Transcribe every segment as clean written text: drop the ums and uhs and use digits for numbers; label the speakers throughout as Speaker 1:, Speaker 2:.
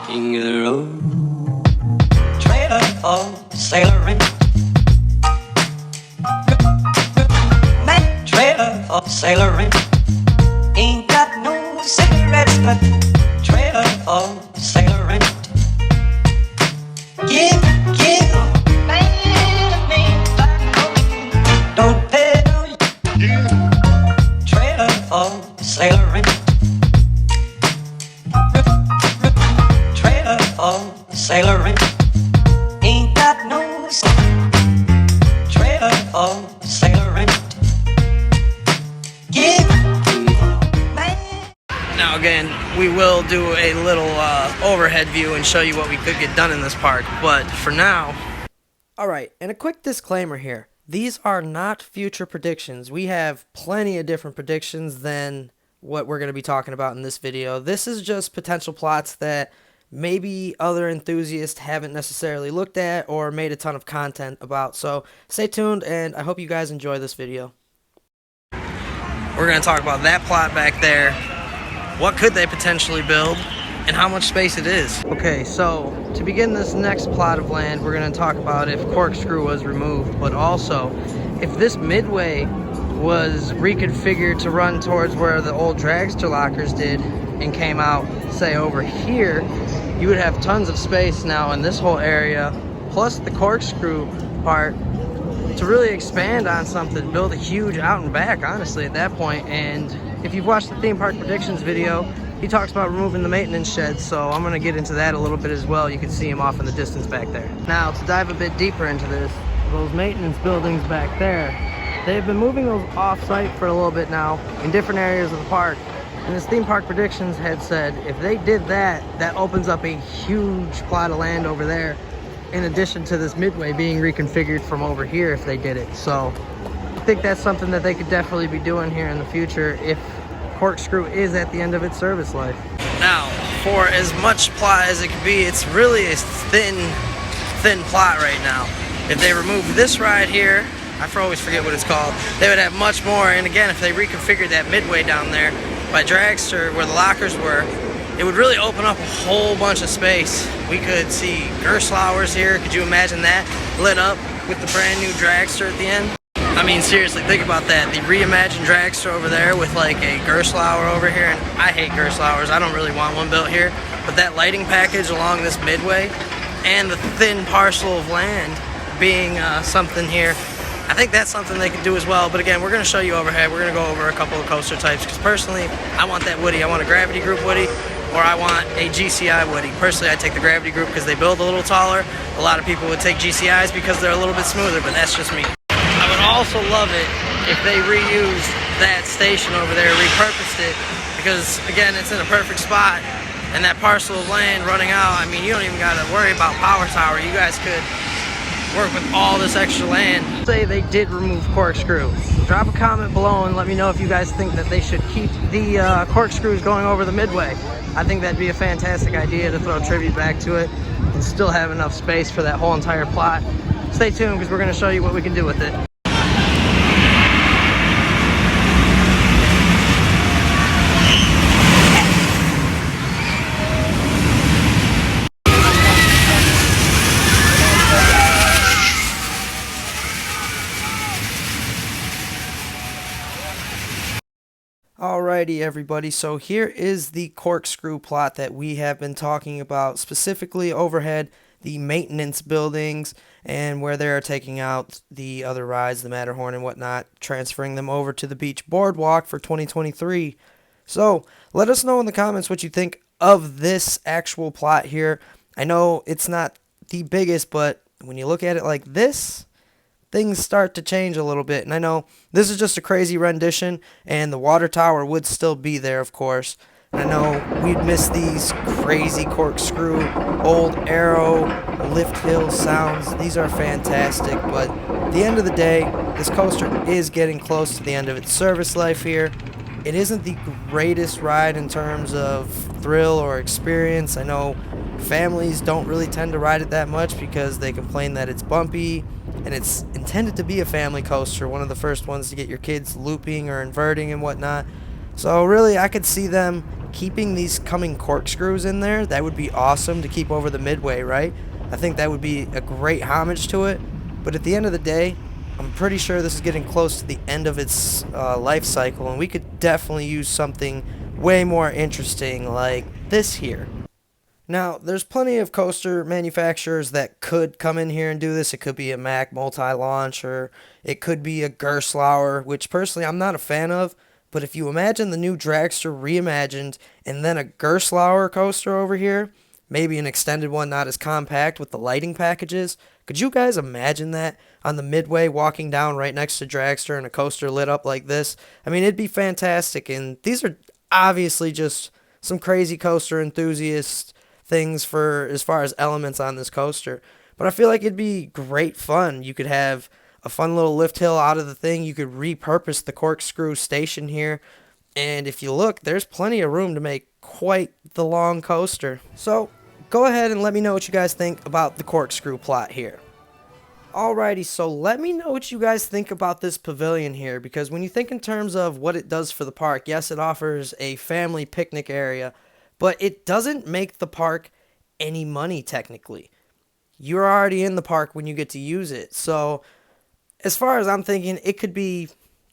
Speaker 1: King of the road, trailer for sailoring. Man, trailer for sailoring. Ain't got no cigarettes, but trailer for sailoring. Give, man, don't pay no. Trailer for sailoring. Trailer for sailoring. Ain't got no trailer for sailoring. Give, man.
Speaker 2: Now again, we will do a little overhead view and show you what we could get done in this park, but for now... Alright, and a quick disclaimer here. These are not future predictions. We have plenty of different predictions than what we're going to be talking about in this video. This is just potential plots that maybe other enthusiasts haven't necessarily looked at or made a ton of content about. So stay tuned, and I hope you guys enjoy this video. We're going to talk about that plot back there. What could they potentially build, and how much space it is. Okay, so to begin this next plot of land, we're going to talk about if Corkscrew was removed, but also if this midway was reconfigured to run towards where the old dragster lockers did and came out, say, over here, you would have tons of space now in this whole area, plus the Corkscrew part, to really expand on something, build a huge out and back, honestly, at that point. And if you've watched the theme park predictions video, he talks about removing the maintenance sheds, so I'm going to get into that a little bit as well. You can see him off in the distance back there. Now, to dive a bit deeper into this, those maintenance buildings back there, they've been moving those off-site for a little bit now in different areas of the park. And this theme park predictions had said if they did that, that opens up a huge plot of land over there, in addition to this midway being reconfigured from over here if they did it. So I think that's something that they could definitely be doing here in the future if Corkscrew is at the end of its service life. Now, for as much plot as it could be, it's really a thin plot right now. If they remove this ride here, I always forget what it's called, they would have much more. And again, if they reconfigured that midway down there by Dragster where the lockers were, it would really open up a whole bunch of space. We could see Gerslauers here. Could you imagine that lit up with the brand new Dragster at the end? I mean, seriously, think about that. The reimagined Dragster over there with like a Gerslauer over here. And I hate Gerslauers. I don't really want one built here. But that lighting package along this midway and the thin parcel of land being something here, I think that's something they could do as well. But again, we're going to show you overhead. We're going to go over a couple of coaster types, because personally, I want that Woody. I want a Gravity Group Woody, or I want a GCI Woody. Personally, I take the Gravity Group because they build a little taller. A lot of people would take GCIs because they're a little bit smoother, but that's just me. I would also love it if they reused that station over there, repurposed it, because again, it's in a perfect spot, and that parcel of land running out, I mean, you don't even got to worry about power tower. You guys could work with all this extra land. Say they did remove Corkscrew. Drop a comment below and let me know if you guys think that they should keep the corkscrews going over the midway. I think that'd be a fantastic idea to throw a tribute back to it and still have enough space for that whole entire plot. Stay tuned, because we're going to show you what we can do with it. Alrighty everybody, so here is the Corkscrew plot that we have been talking about, specifically overhead, the maintenance buildings, and where they're taking out the other rides, the Matterhorn and whatnot, transferring them over to the beach boardwalk for 2023. So let us know in the comments what you think of this actual plot here. I know it's not the biggest, but when you look at it like this, things start to change a little bit. And I know this is just a crazy rendition, and the water tower would still be there, of course. And I know we'd miss these crazy Corkscrew, old Arrow, lift hill sounds. These are fantastic, but at the end of the day, this coaster is getting close to the end of its service life here. It isn't the greatest ride in terms of thrill or experience. I know families don't really tend to ride it that much because they complain that it's bumpy, and it's intended to be a family coaster, one of the first ones to get your kids looping or inverting and whatnot. So really, I could see them keeping these coming corkscrews in there, that would be awesome to keep over the midway, right? I think that would be a great homage to it. But at the end of the day, I'm pretty sure this is getting close to the end of its life cycle, and we could definitely use something way more interesting like this here. Now, there's plenty of coaster manufacturers that could come in here and do this. It could be a Mack multi-launch, or it could be a Gerstlauer, which personally I'm not a fan of. But if you imagine the new Dragster reimagined, and then a Gerstlauer coaster over here, maybe an extended one not as compact with the lighting packages, could you guys imagine that on the midway walking down right next to Dragster and a coaster lit up like this? I mean, it'd be fantastic. And these are obviously just some crazy coaster enthusiasts things for as far as elements on this coaster. But I feel like it'd be great fun. You could have a fun little lift hill out of the thing. You could repurpose the corkscrew station here. And if you look, there's plenty of room to make quite the long coaster. So go ahead and let me know what you guys think about the corkscrew plot here. Alrighty, so let me know what you guys think about this pavilion here, because when you think in terms of what it does for the park, yes, it offers a family picnic area, but it doesn't make the park any money technically. You're already in the park when you get to use it. So as far as I'm thinking, it could be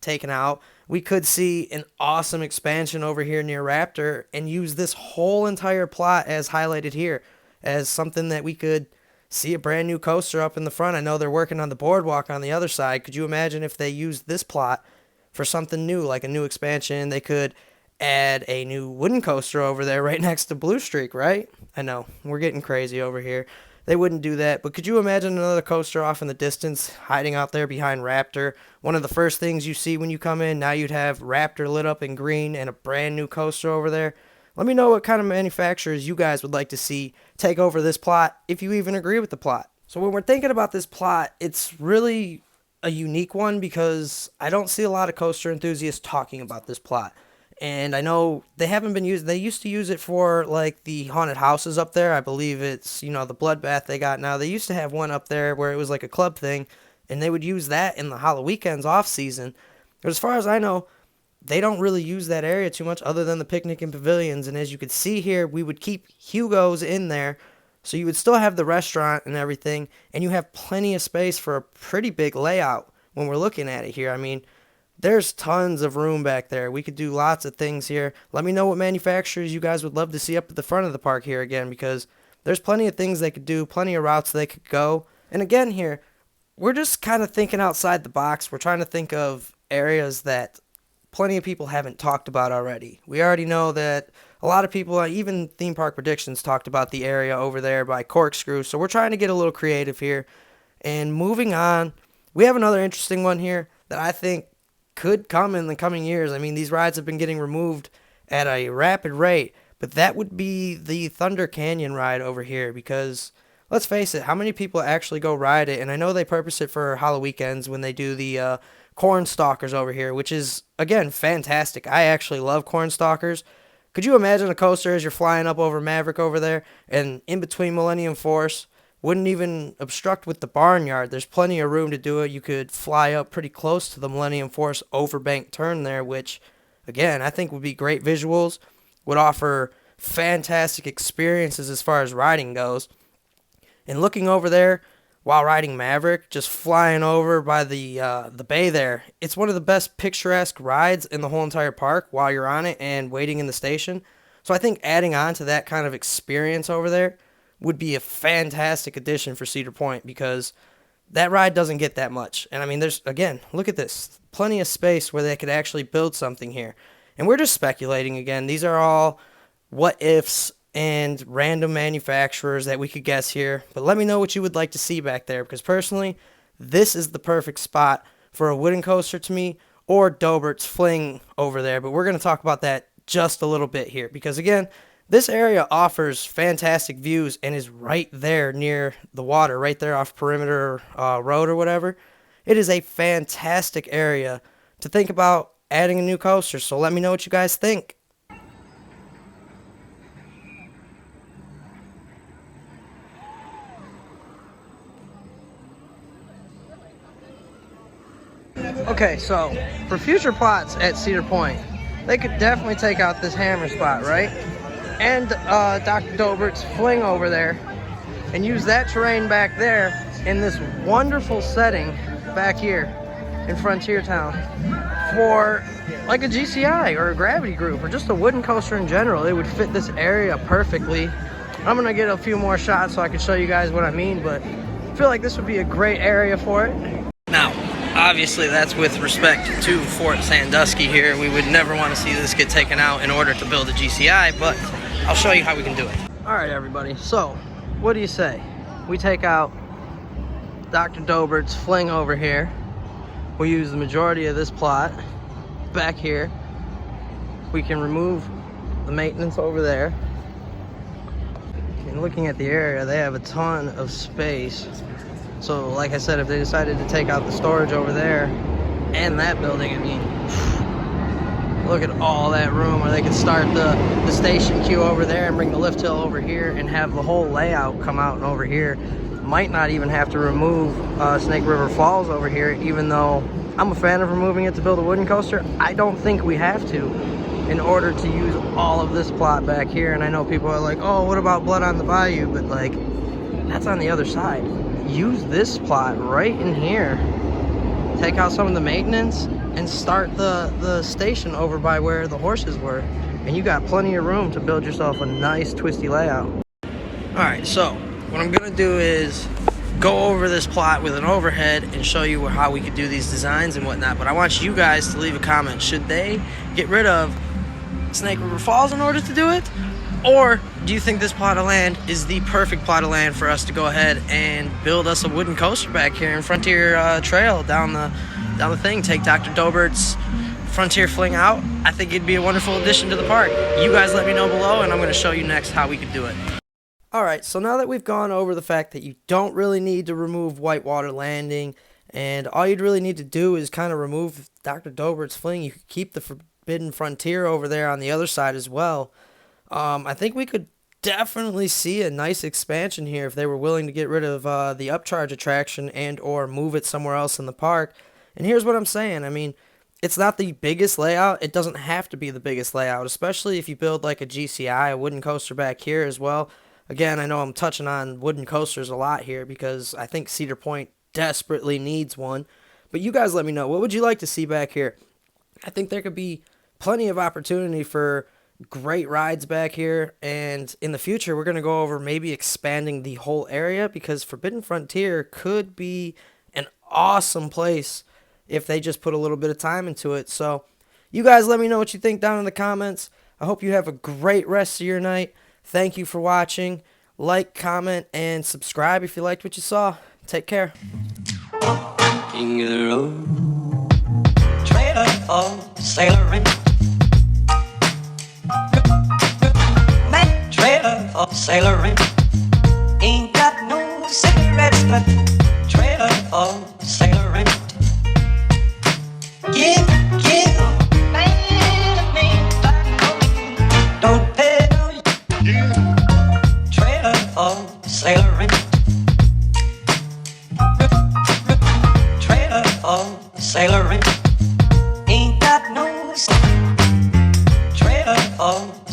Speaker 2: taken out. We could see an awesome expansion over here near Raptor and use this whole entire plot as highlighted here as something that we could see a brand new coaster up in the front. I know they're working on the boardwalk on the other side. Could you imagine if they used this plot for something new, like a new expansion? They could add a new wooden coaster over there right next to Blue Streak, right? I know, we're getting crazy over here. They wouldn't do that, but could you imagine another coaster off in the distance, hiding out there behind Raptor? One of the first things you see when you come in, now you'd have Raptor lit up in green and a brand new coaster over there. Let me know what kind of manufacturers you guys would like to see take over this plot, if you even agree with the plot. So when we're thinking about this plot, it's really a unique one because I don't see a lot of coaster enthusiasts talking about this plot. And I know they haven't been used. They used to use it for like the haunted houses up there. I believe it's, the bloodbath they got now. They used to have one up there where it was like a club thing, and they would use that in the Halloween off season. But as far as I know, they don't really use that area too much other than the picnic and pavilions. And as you could see here, we would keep Hugo's in there, so you would still have the restaurant and everything, and you have plenty of space for a pretty big layout when we're looking at it here. I mean, there's tons of room back there. We could do lots of things here. Let me know what manufacturers you guys would love to see up at the front of the park here again, because there's plenty of things they could do, plenty of routes they could go. And again here, we're just kind of thinking outside the box. We're trying to think of areas that plenty of people haven't talked about already. We already know that a lot of people, even Theme Park Predictions, talked about the area over there by Corkscrew. So we're trying to get a little creative here. And moving on, we have another interesting one here that I think could come in the coming years. I mean, these rides have been getting removed at a rapid rate, but that would be the Thunder Canyon ride over here, because let's face it, how many people actually go ride it? And I know they purpose it for Halloween when they do the Corn Stalkers over here, which is, again, fantastic. I actually love Corn Stalkers. Could you imagine a coaster as you're flying up over Maverick over there, and in between Millennium Force, wouldn't even obstruct with the barnyard. There's plenty of room to do it. You could fly up pretty close to the Millennium Force overbank turn there, which, again, I think would be great visuals, would offer fantastic experiences as far as riding goes. And looking over there while riding Maverick, just flying over by the bay there, it's one of the best picturesque rides in the whole entire park while you're on it and waiting in the station. So I think adding on to that kind of experience over there would be a fantastic addition for Cedar Point, because that ride doesn't get that much. And I mean, there's, again, look at this, plenty of space where they could actually build something here. And we're just speculating again. These are all what ifs and random manufacturers that we could guess here. But let me know what you would like to see back there, because personally, this is the perfect spot for a wooden coaster to me, or Dobert's Fling over there. But we're going to talk about that just a little bit here, because again, this area offers fantastic views and is right there near the water, right there off Perimeter Road or whatever. It is a fantastic area to think about adding a new coaster, so let me know what you guys think. Okay, so for future plots at Cedar Point, they could definitely take out this hammer spot, right? And Dr. Dobert's fling over there, and use that terrain back there in this wonderful setting back here in Frontier Town for like a GCI or a gravity group or just a wooden coaster in general. It would fit this area perfectly. I'm gonna get a few more shots so I can show you guys what I mean, but I feel like this would be a great area for it. Now, obviously that's with respect to Fort Sandusky here. We would never want to see this get taken out in order to build a GCI, but I'll show you how we can do it. All right, everybody, so what do you say? We take out Dr. Dobert's fling over here. We use the majority of this plot back here. We can remove the maintenance over there. And looking at the area, they have a ton of space. So like I said, if they decided to take out the storage over there and that building, I mean, look at all that room. Or they could start the station queue over there and bring the lift hill over here and have the whole layout come out and over here. Might not even have to remove Snake River Falls over here, even though I'm a fan of removing it to build a wooden coaster. I don't think we have to in order to use all of this plot back here. And I know people are like, oh, what about Blood on the Bayou? But like, that's on the other side. Use this plot right in here. Take out some of the maintenance and start the station over by where the horses were. And you got plenty of room to build yourself a nice twisty layout. Alright, so what I'm gonna do is go over this plot with an overhead and show you how we could do these designs and whatnot. But I want you guys to leave a comment. Should they get rid of Snake River Falls in order to do it? Or do you think this plot of land is the perfect plot of land for us to go ahead and build us a wooden coaster back here in Frontier Trail down the thing? Take Dr. Dobert's Frontier fling out. I think it'd be a wonderful addition to the park. You guys let me know below, and I'm going to show you next how we could do it. Alright, so now that we've gone over the fact that you don't really need to remove Whitewater Landing, and all you'd really need to do is kind of remove Dr. Dobert's fling, you could keep the Forbidden Frontier over there on the other side as well. I think we could definitely see a nice expansion here if they were willing to get rid of the upcharge attraction and or move it somewhere else in the park. And here's what I'm saying. I mean, it's not the biggest layout. It doesn't have to be the biggest layout, especially if you build like a GCI, a wooden coaster back here as well. Again, I know I'm touching on wooden coasters a lot here because I think Cedar Point desperately needs one. But you guys let me know. What would you like to see back here? I think there could be plenty of opportunity for great rides back here, and in the future we're going to go over maybe expanding the whole area because Forbidden Frontier could be an awesome place if they just put a little bit of time into it. So you guys let me know what you think down in the comments. I hope you have a great rest of your night. Thank you for watching. Like, comment, and subscribe if you liked what you saw. Take care.
Speaker 1: King of the road, trailer for sailoring. Man, trailer for sailoring. Ain't got no cigarettes, but trailer for sailoring. Give, man, don't pay no. Trailer for sailoring. Trailer for sailoring. Ain't got no trailer for